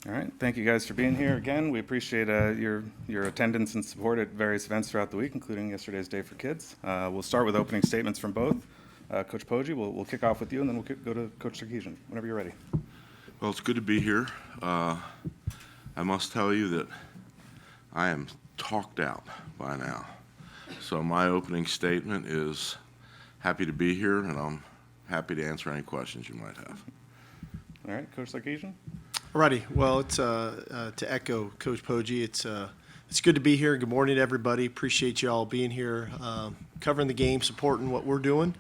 All right, thank you guys for being here again. We appreciate your attendance and support at various events throughout the week, including yesterday's Day for Kids. We'll start with opening statements from both. Coach Poggi, we'll kick off with you, and then we'll go to Coach Sarkisian, whenever you're ready. Well, it's good to be here. I must tell you that I am talked out by now. So my opening statement is happy to be here, and I'm happy to answer any questions you might have. All right, Coach Sarkisian? Alrighty. Well, it's to echo Coach Poggi. It's good to be here. Good morning to everybody. Appreciate you all being here, covering the game, supporting what we're doing.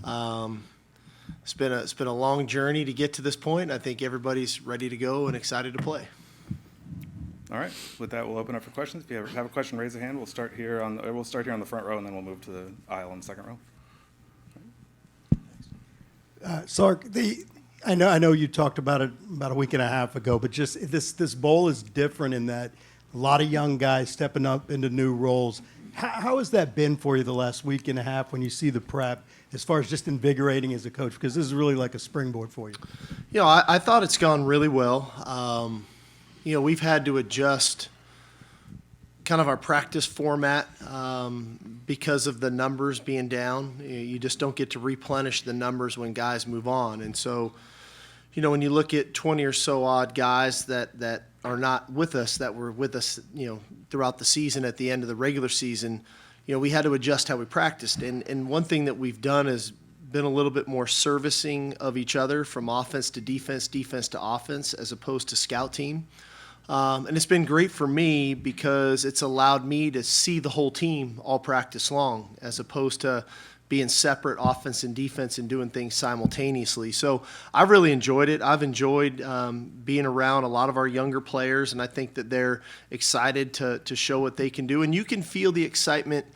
It's been a long journey to get to this point. I think everybody's ready to go and excited to play. All right. With that, we'll open up for questions. If you have a question, raise a hand. We'll start here on the front row, and then we'll move to the aisle in the second row. Sark, I know you talked about it about a week and a half ago, but just this bowl is different in that a lot of young guys stepping up into new roles. How has that been for you the last week and a half when you see the prep, as far as just invigorating as a coach? Because this is really like a springboard for you. You know, I thought it's gone really well. We've had to adjust kind of our practice format because of the numbers being down. You just don't get to replenish the numbers when guys move on. And so, when you look at 20 or so odd guys that are not with us, that were with us, throughout the season at the end of the regular season, we had to adjust how we practiced. And one thing that we've done is been a little bit more servicing of each other from offense to defense, defense to offense, as opposed to scout team. And it's been great for me because it's allowed me to see the whole team all practice long, as opposed to being separate offense and defense and doing things simultaneously. So I've really enjoyed it. I've enjoyed being around a lot of our younger players, and I think that they're excited to show what they can do. And you can feel the excitement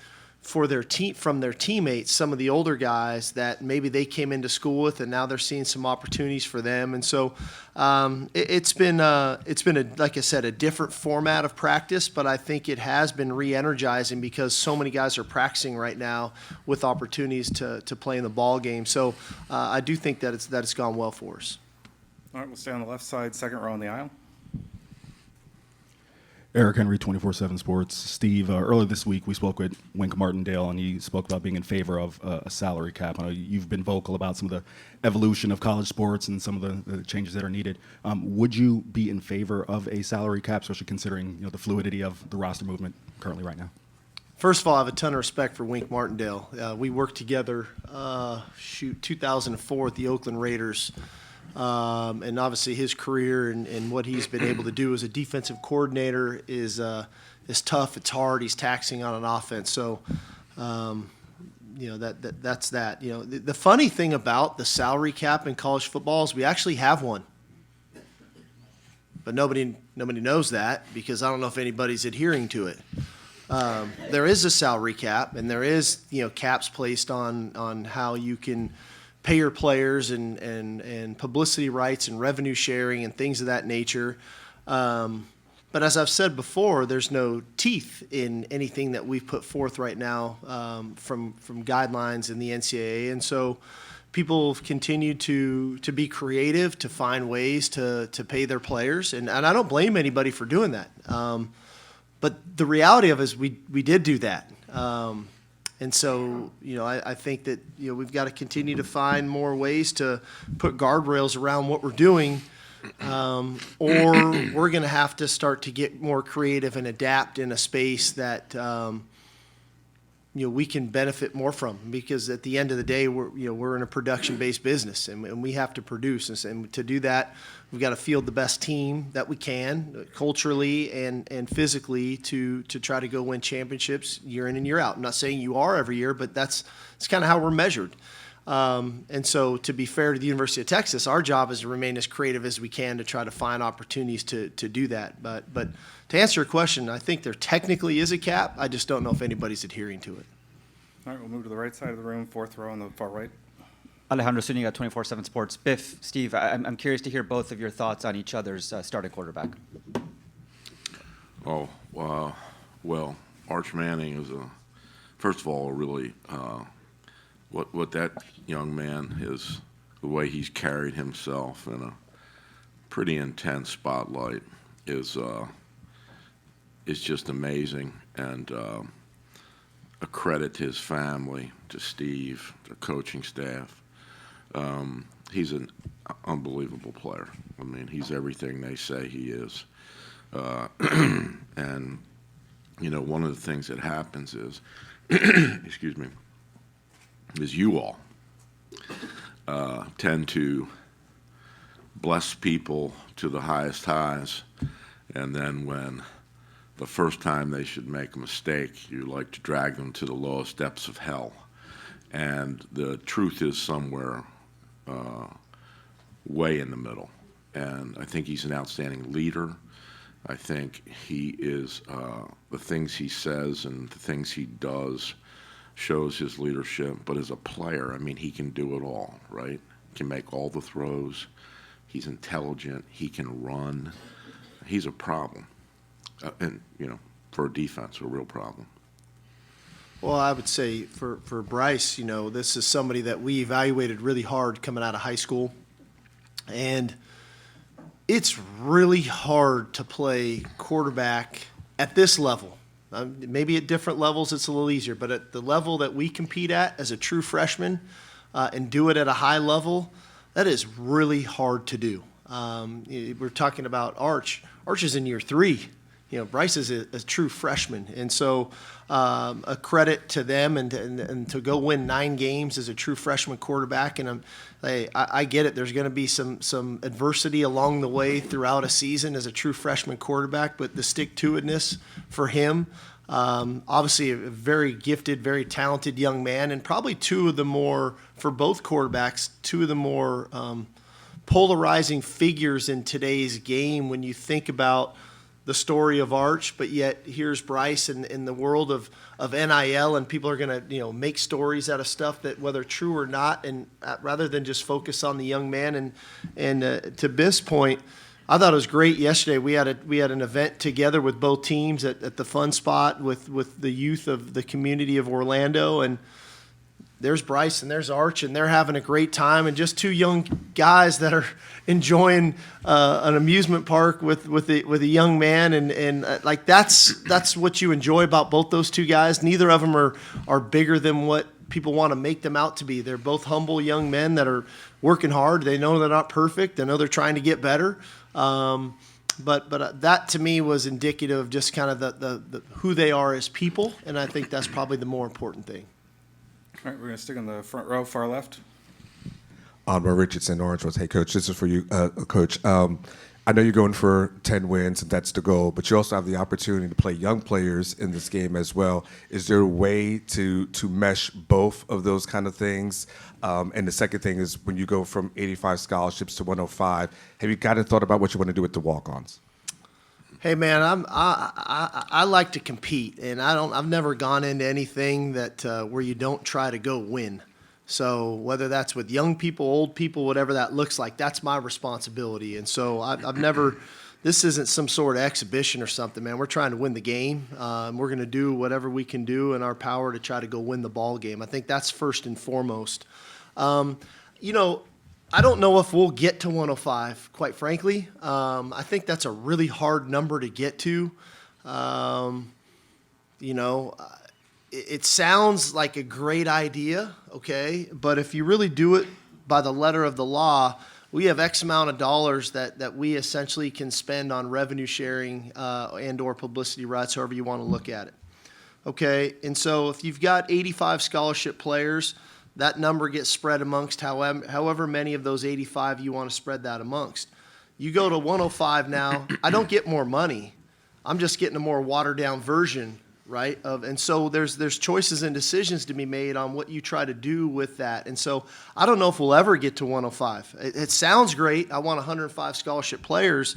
for their team from their teammates, some of the older guys that maybe they came into school with, and now they're seeing some opportunities for them. And so it's been like I said, a different format of practice, but I think it has been re-energizing because so many guys are practicing right now with opportunities to play in the ball game. So I do think that it's gone well for us. All right, we'll stay on the left side, second row in the aisle. Eric Henry, 24/7 Sports. Steve, earlier this week we spoke with Wink Martindale, and he spoke about being in favor of a salary cap. I know you've been vocal about some of the evolution of college sports and some of the changes that are needed. Would you be in favor of a salary cap, especially considering the fluidity of the roster movement currently right now? First of all, I have a ton of respect for Wink Martindale. We worked together, 2004 at the Oakland Raiders. And obviously his career and what he's been able to do as a defensive coordinator is tough. It's hard. He's taxing on an offense. So, that's that. The funny thing about the salary cap in college football is we actually have one, but nobody knows that because I don't know if anybody's adhering to it. There is a salary cap, and there is caps placed on how you can pay your players and publicity rights and revenue sharing and things of that nature. But as I've said before, there's no teeth in anything that we've put forth right now from guidelines in the NCAA. And so people continue to be creative, to find ways to pay their players. And I don't blame anybody for doing that. But the reality of it is we did do that. And so, I think that, we've got to continue to find more ways to put guardrails around what we're doing, or we're going to have to start to get more creative and adapt in a space that, we can benefit more from. Because at the end of the day, we're in a production-based business, and we have to produce. And to do that, we've got to field the best team that we can, culturally and physically, to try to go win championships year in and year out. I'm not saying you are every year, but that's kind of how we're measured. And so, to be fair to the University of Texas, our job is to remain as creative as we can to try to find opportunities to do that. But to answer your question, I think there technically is a cap. I just don't know if anybody's adhering to it. All right, we'll move to the right side of the room, fourth row on the far right. Alejandro Zuniga, 24/7 Sports. Biff, Steve, I'm curious to hear both of your thoughts on each other's starting quarterback. Well, Arch Manning is first of all, really what that young man is, the way he's carried himself in a pretty intense spotlight is just amazing, and a credit to his family, to Steve, the coaching staff. He's an unbelievable player. I mean, he's everything they say he is. And, you know, one of the things that happens is, excuse me, is you all tend to bless people to the highest highs, and then when the first time they should make a mistake, you like to drag them to the lowest depths of hell. And the truth is somewhere way in the middle. And I think he's an outstanding leader. I think he is, the things he says and the things he does shows his leadership. But as a player, I mean, he can do it all, right? He can make all the throws. He's intelligent. He can run. He's a problem. And, you know, for a defense, a real problem. Well, I would say for Bryce, you know, this is somebody that we evaluated really hard coming out of high school. And it's really hard to play quarterback at this level. Maybe at different levels it's a little easier, but at the level that we compete at as a true freshman and do it at a high level, that is really hard to do. We're talking about Arch. Arch is in year 3. You know, Bryce is a true freshman, and so a credit to them and to go win 9 games as a true freshman quarterback. And I get it. There's going to be some adversity along the way throughout a season as a true freshman quarterback, but the stick-to-itness for him, obviously a very gifted, very talented young man, and probably for both quarterbacks, two of the more polarizing figures in today's game when you think about the story of Arch, but yet here's Bryce in the world of NIL, and people are going to make stories out of stuff that whether true or not, and rather than just focus on the young man. And to Biff's point, I thought it was great yesterday. We had an event together with both teams at the Fun Spot with the youth of the community of Orlando, and there's Bryce and there's Arch, and they're having a great time, and just 2 young guys that are enjoying an amusement park with a young man, and like that's what you enjoy about both those 2 guys. Neither of them are bigger than what people want to make them out to be. They're both humble young men that are working hard. They know they're not perfect. They know they're trying to get better. But that to me was indicative of just kind of the who they are as people, and I think that's probably the more important thing. All right, we're going to stick in the front row, far left. Onward Richardson, Orange Rose. Hey, Coach, this is for you, Coach. I know you're going for 10 wins, and that's the goal, but you also have the opportunity to play young players in this game as well. Is there a way to mesh both of those kind of things? And the second thing is when you go from 85 scholarships to 105, have you kind of thought about what you want to do with the walk-ons? Hey man, I like to compete, and I've never gone into anything that where you don't try to go win. So whether that's with young people, old people, whatever that looks like, that's my responsibility. And so I've never. This isn't some sort of exhibition or something, man. We're trying to win the game. We're going to do whatever we can do in our power to try to go win the ball game. I think that's first and foremost. I don't know if we'll get to 105, quite frankly. I think that's a really hard number to get to. It sounds like a great idea, okay? But if you really do it by the letter of the law, we have X amount of dollars that we essentially can spend on revenue sharing and or publicity rights, however you want to look at it. Okay, and so if you've got 85 scholarship players, that number gets spread amongst however many of those 85 you want to spread that amongst. You go to 105 now, I don't get more money. I'm just getting a more watered down version, right? And so there's choices and decisions to be made on what you try to do with that. And so I don't know if we'll ever get to 105. It sounds great. I want 105 scholarship players,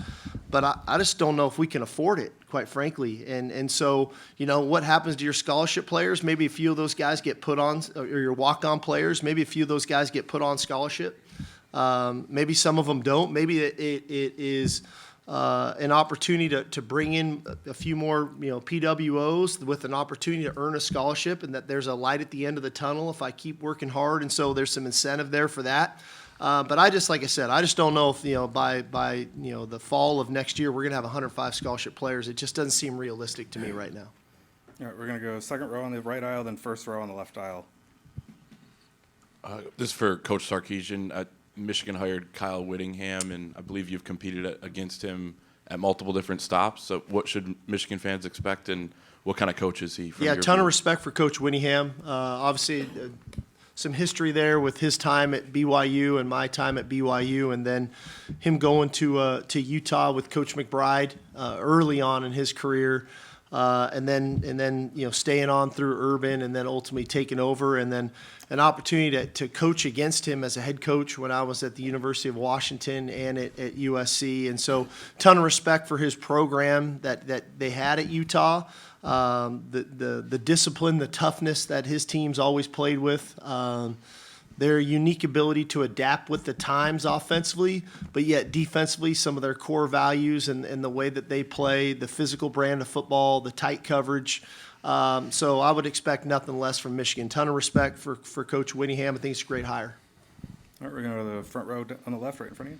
but I just don't know if we can afford it, quite frankly. And so, what happens to your scholarship players? Maybe a few of those guys get put on, or your walk-on players, maybe a few of those guys get put on scholarship. Maybe some of them don't. Maybe it is an opportunity to bring in a few more, PWOs with an opportunity to earn a scholarship, and that there's a light at the end of the tunnel if I keep working hard. And so there's some incentive there for that. But like I said, I just don't know if, by the fall of next year, we're going to have 105 scholarship players. It just doesn't seem realistic to me right now. All right, we're going to go second row on the right aisle, then first row on the left aisle. This is for Coach Sarkisian. Michigan hired Kyle Whittingham, and I believe you've competed against him at multiple different stops. So what should Michigan fans expect, and what kind of coach is he? From Yeah, a your ton view? of respect for Coach Whittingham. Obviously, some history there with his time at BYU and my time at BYU, and then him going to Utah with Coach McBride early on in his career. And then staying on through Urban, and then ultimately taking over, and then an opportunity to coach against him as a head coach when I was at the University of Washington and at USC. And so, ton of respect for his program that they had at Utah, the discipline, the toughness that his teams always played with. Their unique ability to adapt with the times offensively, but yet defensively, some of their core values and the way that they play, the physical brand of football, the tight coverage. So I would expect nothing less from Michigan. Ton of respect for Coach Whittingham. I think it's a great hire. All right, we're going to go to the front row on the left, right in front of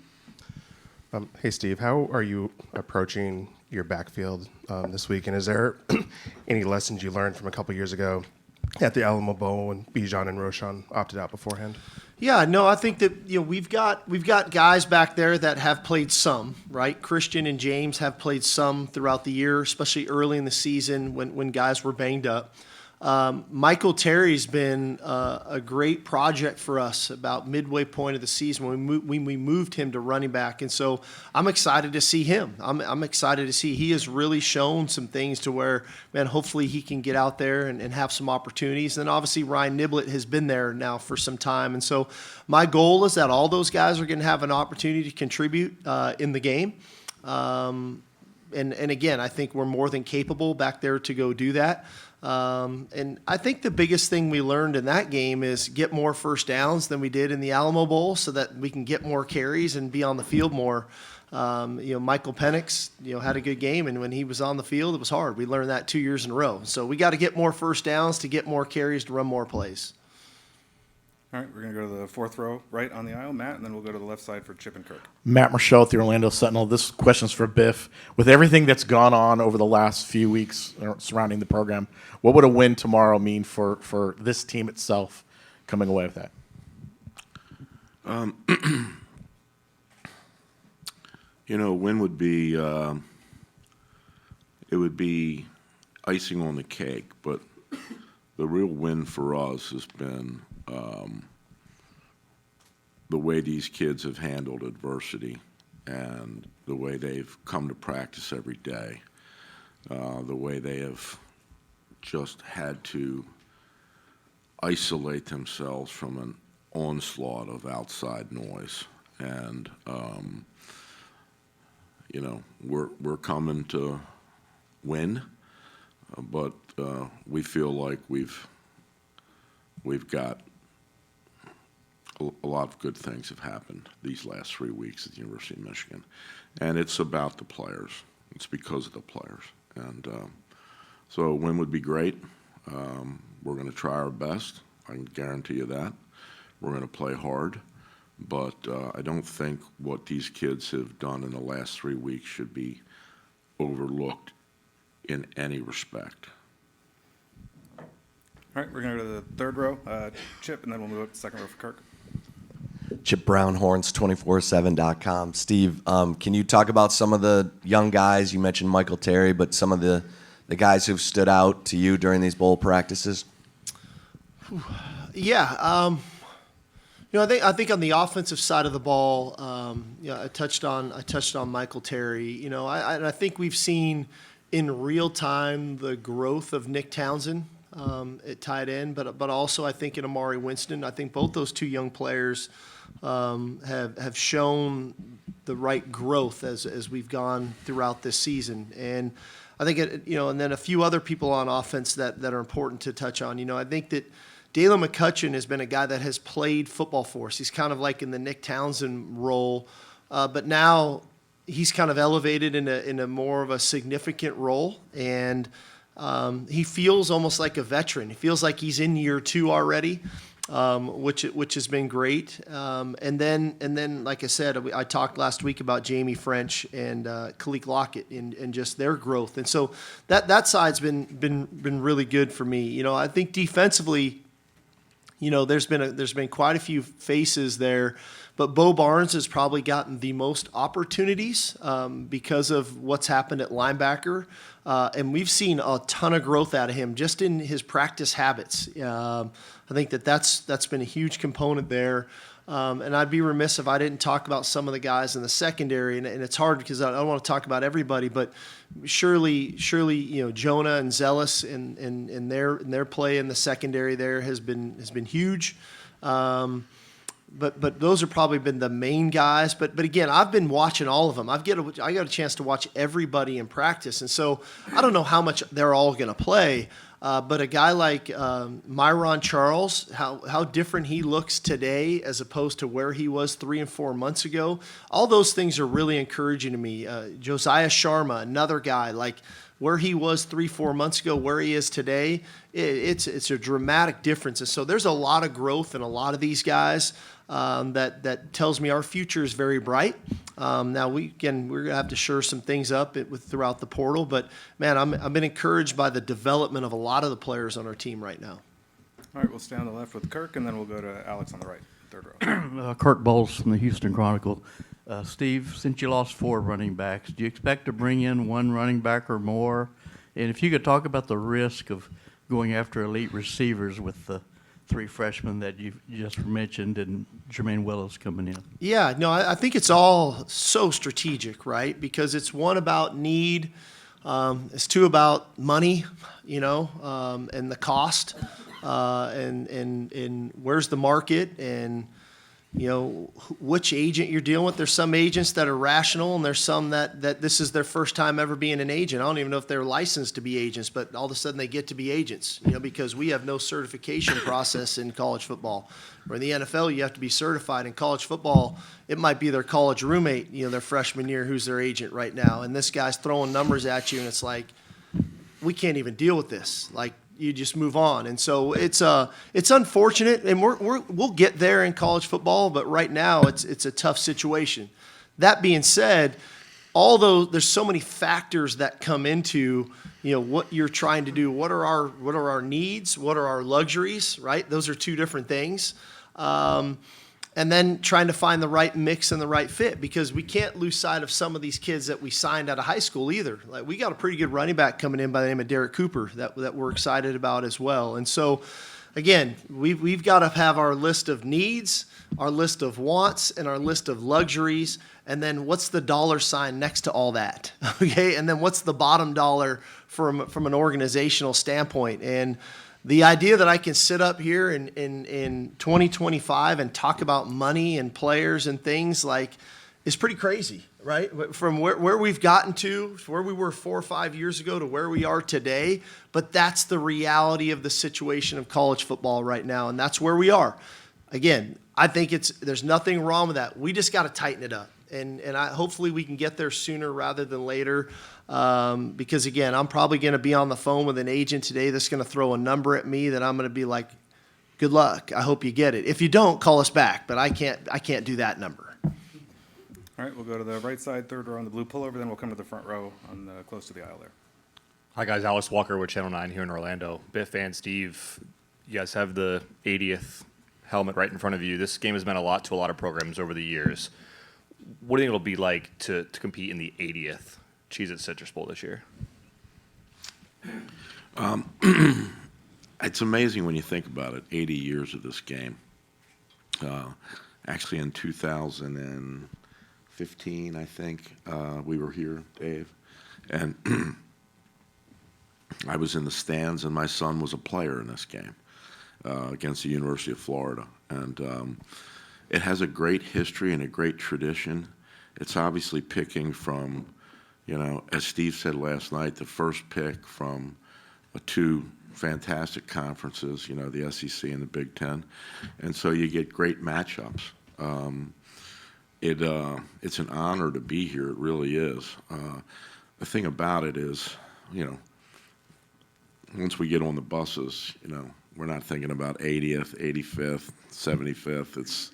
you. Hey, Steve, how are you approaching your backfield this week? And is there any lessons you learned from a couple years ago at the Alamo Bowl when Bijan and Roshan opted out beforehand? Yeah, no, I think that we've got guys back there that have played some, right? Christian and James have played some throughout the year, especially early in the season when guys were banged up. Michael Terry's been a great project for us about midway point of the season when we moved him to running back, and so I'm excited to see him. I'm excited to see he has really shown some things to where, man, hopefully he can get out there and have some opportunities. And obviously Ryan Niblett has been there now for some time, and so my goal is that all those guys are going to have an opportunity to contribute in the game. And again, I think we're more than capable back there to go do that. And I think the biggest thing we learned in that game is get more first downs than we did in the Alamo Bowl so that we can get more carries and be on the field more. Michael Penix, had a good game, and when he was on the field, it was hard. We learned that 2 years in a row. So we got to get more first downs to get more carries to run more plays. All right, we're going to go to the fourth row right on the aisle, Matt, and then we'll go to the left side for Chip and Kirk. Matt Marshall with the Orlando Sentinel. This question's for Biff. With everything that's gone on over the last few weeks surrounding the program, what would a win tomorrow mean for this team itself coming away with that? Win would be it would be icing on the cake, but the real win for us has been the way these kids have handled adversity and the way they've come to practice every day, the way they have just had to isolate themselves from an onslaught of outside noise. And, we're coming to win, but we feel like we've got a lot of good things have happened these last 3 weeks at the University of Michigan. And it's about the players. It's because of the players. And so a win would be great. We're going to try our best. I can guarantee you that. We're going to play hard. But I don't think what these kids have done in the last 3 weeks should be overlooked in any respect. All right, we're going to go to the third row, Chip, and then we'll move up to second row for Kirk. Chip Brown, Horns247.com. Steve, can you talk about some of the young guys? You mentioned Michael Terry, but some of the guys who've stood out to you during these bowl practices? Yeah, I think on the offensive side of the ball, I touched on Michael Terry. I think we've seen in real time the growth of Nick Townsend at tight end, but also I think in Amari Winston. I think both those two young players have shown the right growth as we've gone throughout this season. And I think and then a few other people on offense that are important to touch on. I think that Dalen McCutcheon has been a guy that has played football for us. He's kind of like in the Nick Townsend role, but now he's kind of elevated in a more of a significant role, and he feels almost like a veteran. He feels like he's in year 2 already, which has been great. And then, like I said, I talked last week about Jamie French and Kalik Lockett and just their growth. And so that side's been really good for me. You know, I think defensively, you know, there's been quite a few faces there, but Bo Barnes has probably gotten the most opportunities because of what's happened at linebacker, and we've seen a ton of growth out of him just in his practice habits. I think that's been a huge component there. And I'd be remiss if I didn't talk about some of the guys in the secondary, and it's hard because I don't want to talk about everybody, but surely, you know, Jonah and Zealous and their play in the secondary there has been huge. But those have probably been the main guys. But again, I've been watching all of them. I got a chance to watch everybody in practice, and so I don't know how much they're all going to play. But a guy like Myron Charles, how different he looks today as opposed to where he was 3 and 4 months ago. All those things are really encouraging to me. Josiah Sharma, another guy, like where he was 3-4 months ago, where he is today, it's a dramatic difference. And so there's a lot of growth in a lot of these guys. That tells me our future is very bright. Now we're gonna have to shore some things up throughout the portal, but man, I've been encouraged by the development of a lot of the players on our team right now. All right, we'll stay on the left with Kirk, and then we'll go to Alex on the right, third row. Kirk Bowles from the Houston Chronicle. Steve, since you lost 4 running backs, do you expect to bring in 1 running back or more? And if you could talk about the risk of going after elite receivers with the 3 freshmen that you just mentioned and Jermaine Willis coming in. Yeah, no, I think it's all so strategic, right? Because it's 1 about need, it's 2 about money, you know, and the cost, and where's the market, and you know which agent you're dealing with. There's some agents that are rational, and there's some that this is their first time ever being an agent. I don't even know if they're licensed to be agents, but all of a sudden they get to be agents, you know, because we have no certification process in college football. Or in the NFL, you have to be certified. In college football, it might be their college roommate, you know, their freshman year, who's their agent right now, and this guy's throwing numbers at you, and it's like, we can't even deal with this. Like, you just move on. And so it's unfortunate, and we'll get there in college football, but right now it's a tough situation. That being said, although there's so many factors that come into, you know, what you're trying to do, what are our needs, what are our luxuries, right? Those are 2 different things. And then trying to find the right mix and the right fit, because we can't lose sight of some of these kids that we signed out of high school either. Like, we got a pretty good running back coming in by the name of Derek Cooper that we're excited about as well. And so, again, we've got to have our list of needs, our list of wants, and our list of luxuries, and then what's the dollar sign next to all that, okay? And then what's the bottom dollar from an organizational standpoint? And the idea that I can sit up here in 2025 and talk about money and players and things like is pretty crazy, right? From where we've gotten to where we were 4 or 5 years ago to where we are today. But that's the reality of the situation of college football right now, and that's where we are. Again, I think there's nothing wrong with that. We just got to tighten it up. And hopefully we can get there sooner rather than later, because, again, I'm probably going to be on the phone with an agent today that's going to throw a number at me that I'm going to be like, good luck. I hope you get it. If you don't, call us back, but I can't do that number. All right, we'll go to the right side, third row on the blue pullover, then we'll come to the front row on close to the aisle there. Hi, guys. Alex Walker with Channel 9 here in Orlando. Biff and Steve, you guys have the 80th helmet right in front of you. This game has meant a lot to a lot of programs over the years. What do you think it'll be like to compete in the 80th Cheez-It Citrus Bowl this year? It's amazing when you think about it, 80 years of this game. Actually, in 2015, I think, we were here, Dave, and I was in the stands, and my son was a player in this game against the University of Florida. And it has a great history and a great tradition. It's obviously picking from, you know, as Steve said last night, the first pick from 2 fantastic conferences, you know, the SEC and the Big Ten. And so you get great matchups. It's an honor to be here. It really is. The thing about it is, you know, once we get on the buses, you know, we're not thinking about 80th, 85th, 75th.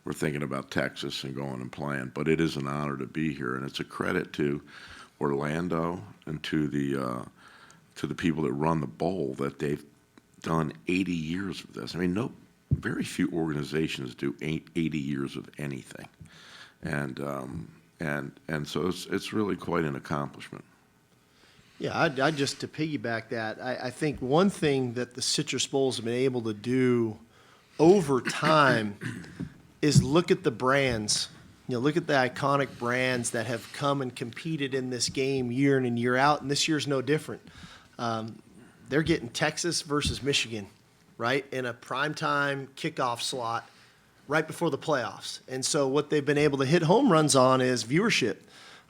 We're thinking about Texas and going and playing. But it is an honor to be here, and it's a credit to Orlando and to the people that run the bowl that they've done 80 years of this. I mean, very few organizations do 80 years of anything, and so it's really quite an accomplishment. Yeah, I just to piggyback that, I think one thing that the Citrus Bowls have been able to do over time is look at the brands. Look at the iconic brands that have come and competed in this game year in and year out, and this year's no different. They're getting Texas versus Michigan, right, in a primetime kickoff slot right before the playoffs. And so what they've been able to hit home runs on is viewership.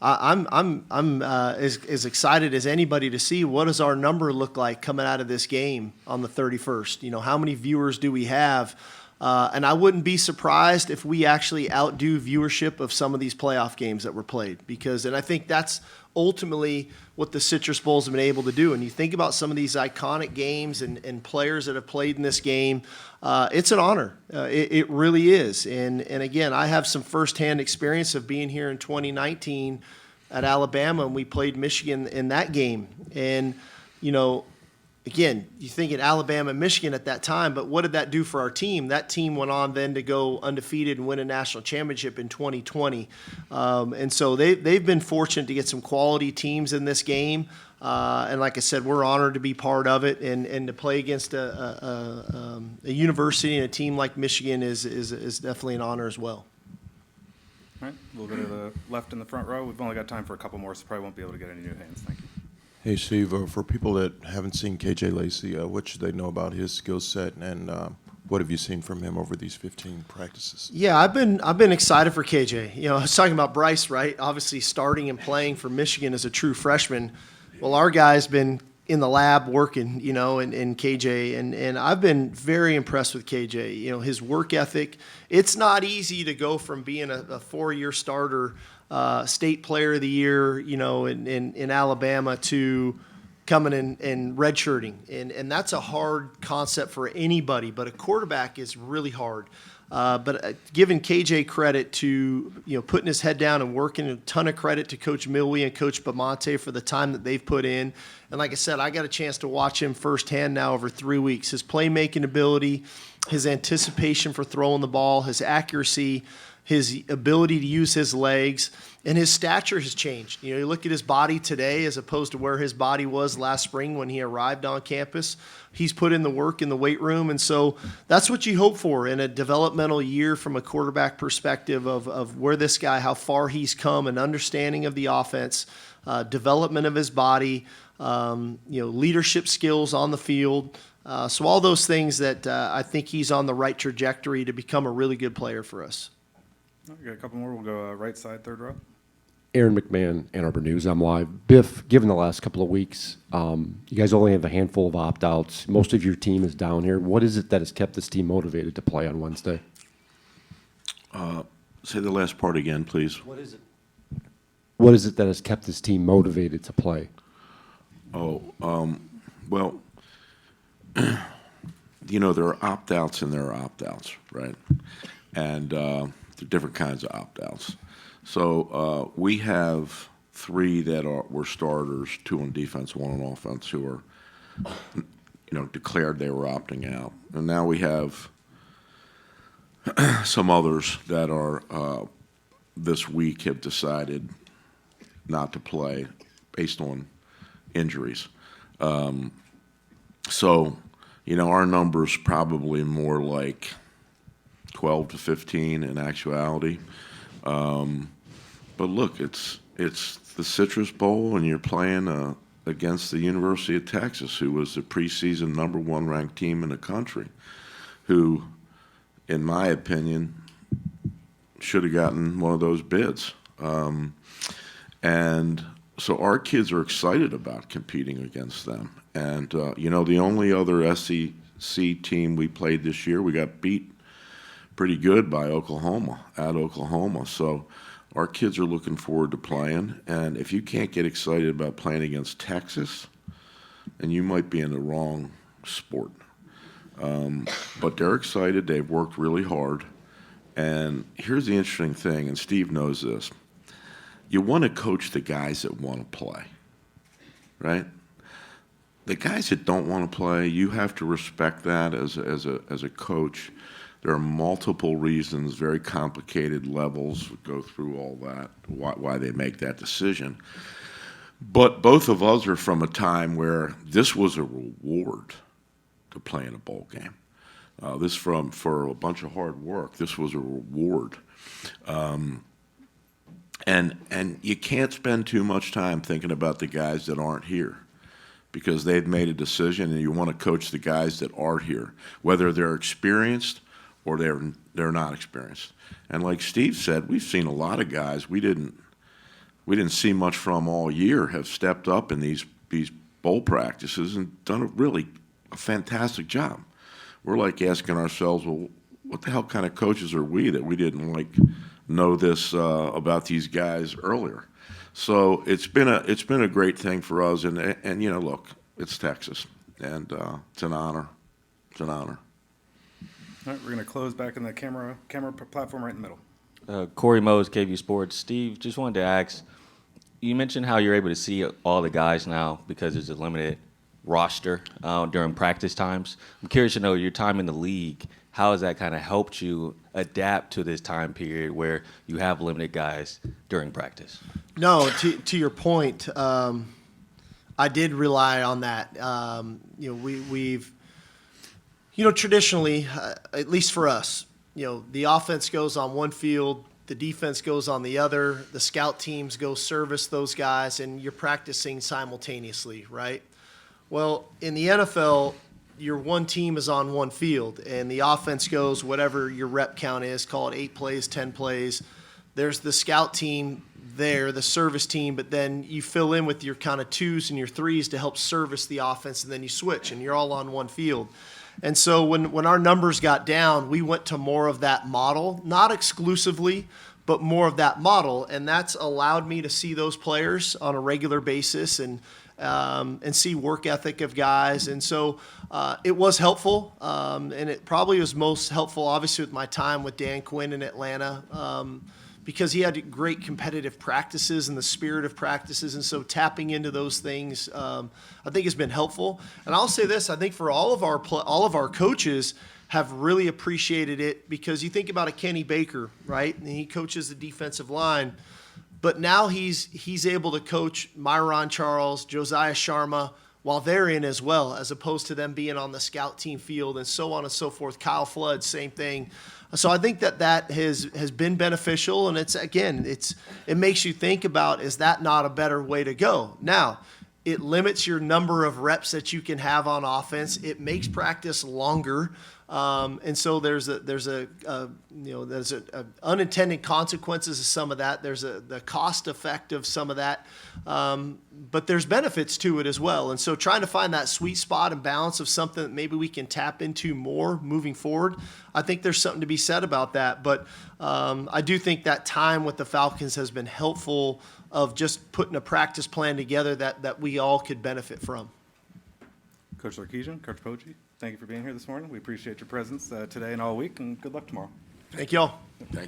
I'm as excited as anybody to see what does our number look like coming out of this game on the 31st. How many viewers do we have? And I wouldn't be surprised if we actually outdo viewership of some of these playoff games that were played, and I think that's ultimately what the Citrus Bowls have been able to do. And you think about some of these iconic games and players that have played in this game, it's an honor. It really is. And again, I have some firsthand experience of being here in 2019 at Alabama, and we played Michigan in that game. And, again, you think at Alabama and Michigan at that time, but what did that do for our team? That team went on then to go undefeated and win a national championship in 2020. And so they've been fortunate to get some quality teams in this game. And like I said, we're honored to be part of it, and to play against a university and a team like Michigan is definitely an honor as well. All right, we'll go to the left in the front row. We've only got time for a couple more, so probably won't be able to get any new hands. Thank you. Hey, Steve, for people that haven't seen KJ Lacy, what should they know about his skill set, and what have you seen from him over these 15 practices? Yeah, I've been excited for KJ. I was talking about Bryce, right? Obviously starting and playing for Michigan as a true freshman. Well, our guy's been in the lab working, in KJ, and I've been very impressed with KJ. His work ethic. It's not easy to go from being a 4-year starter, state player of the year, in Alabama, to coming in and redshirting. And that's a hard concept for anybody, but a quarterback is really hard. But giving KJ credit to, putting his head down and working, a ton of credit to Coach Milwee and Coach Bamonte for the time that they've put in. And like I said, I got a chance to watch him firsthand now over 3 weeks. His playmaking ability, his anticipation for throwing the ball, his accuracy, his ability to use his legs, and his stature has changed. You look at his body today as opposed to where his body was last spring when he arrived on campus. He's put in the work in the weight room, and so that's what you hope for in a developmental year from a quarterback perspective of where this guy, how far he's come, an understanding of the offense, development of his body, leadership skills on the field. So all those things that I think he's on the right trajectory to become a really good player for us. We got a couple more. We'll go right side, third row. Aaron McMahon, Ann Arbor News. I'm live. Biff, given the last couple of weeks, you guys only have a handful of opt-outs. Most of your team is down here. What is it that has kept this team motivated to play on Wednesday? Say the last part again, please. What is it? What is it that has kept this team motivated to play? Well, there are opt-outs and there are opt-outs, right? And there are different kinds of opt-outs. So we have 3 that were starters, 2 on defense, 1 on offense, who are, declared they were opting out. And now we have some others that are this week have decided not to play based on injuries. So, our number's probably more like 12 to 15 in actuality. But look, it's the Citrus Bowl, and you're playing against the University of Texas, who was the preseason #1 ranked team in the country, who, in my opinion, should have gotten one of those bids. And so our kids are excited about competing against them. And, the only other SEC team we played this year, we got beat pretty good by Oklahoma, at Oklahoma. So our kids are looking forward to playing. And if you can't get excited about playing against Texas, then you might be in the wrong sport. But they're excited. They've worked really hard. And here's the interesting thing, and Steve knows this. You want to coach the guys that want to play, right? The guys that don't want to play, you have to respect that as a coach. There are multiple reasons, very complicated levels, go through all that, why they make that decision. But both of us are from a time where this was a reward to play in a bowl game. For a bunch of hard work, this was a reward. And you can't spend too much time thinking about the guys that aren't here, because they've made a decision, and you want to coach the guys that are here, whether they're experienced or they're not experienced. And like Steve said, we've seen a lot of guys we didn't see much from all year have stepped up in these bowl practices and done a fantastic job. We're like asking ourselves, well, what the hell kind of coaches are we that we didn't know this about these guys earlier? So it's been a great thing for us, and you know, look, it's Texas, and it's an honor. It's an honor. All right, we're going to close back in the camera platform right in the middle. Corey Mose, KV Sports. Steve, just wanted to ask, you mentioned how you're able to see all the guys now because there's a limited roster during practice times. I'm curious to know your time in the league. How has that kind of helped you adapt to this time period where you have limited guys during practice? No, to your point, I did rely on that. We've traditionally, at least for us, the offense goes on one field, the defense goes on the other, the scout teams go service those guys, and you're practicing simultaneously, right? Well, in the NFL, your one team is on one field, and the offense goes whatever your rep count is, call it 8 plays, 10 plays. There's the scout team there, the service team, but then you fill in with your kind of 2s and your 3s to help service the offense, and then you switch, and you're all on one field. And so when our numbers got down, we went to more of that model, not exclusively, but more of that model, and that's allowed me to see those players on a regular basis and see work ethic of guys. And so it was helpful, and it probably was most helpful, obviously, with my time with Dan Quinn in Atlanta, because he had great competitive practices and the spirit of practices. And so tapping into those things, I think has been helpful. And I'll say this, I think for all of our coaches have really appreciated it, because you think about a Kenny Baker, right? And he coaches the defensive line. But now he's able to coach Myron Charles, Josiah Sharma, while they're in as well, as opposed to them being on the scout team field and so on and so forth. Kyle Flood, same thing. So I think that has been beneficial, and it makes you think about, is that not a better way to go? Now, it limits your number of reps that you can have on offense. It makes practice longer. And so there's unintended consequences of some of that. There's the cost effect of some of that. But there's benefits to it as well. And so trying to find that sweet spot and balance of something that maybe we can tap into more moving forward, I think there's something to be said about that. But I do think that time with the Falcons has been helpful, of just putting a practice plan together that we all could benefit from. Coach Sarkisian, Coach Poggi, thank you for being here this morning. We appreciate your presence today and all week, and good luck tomorrow. Thank y'all. Thank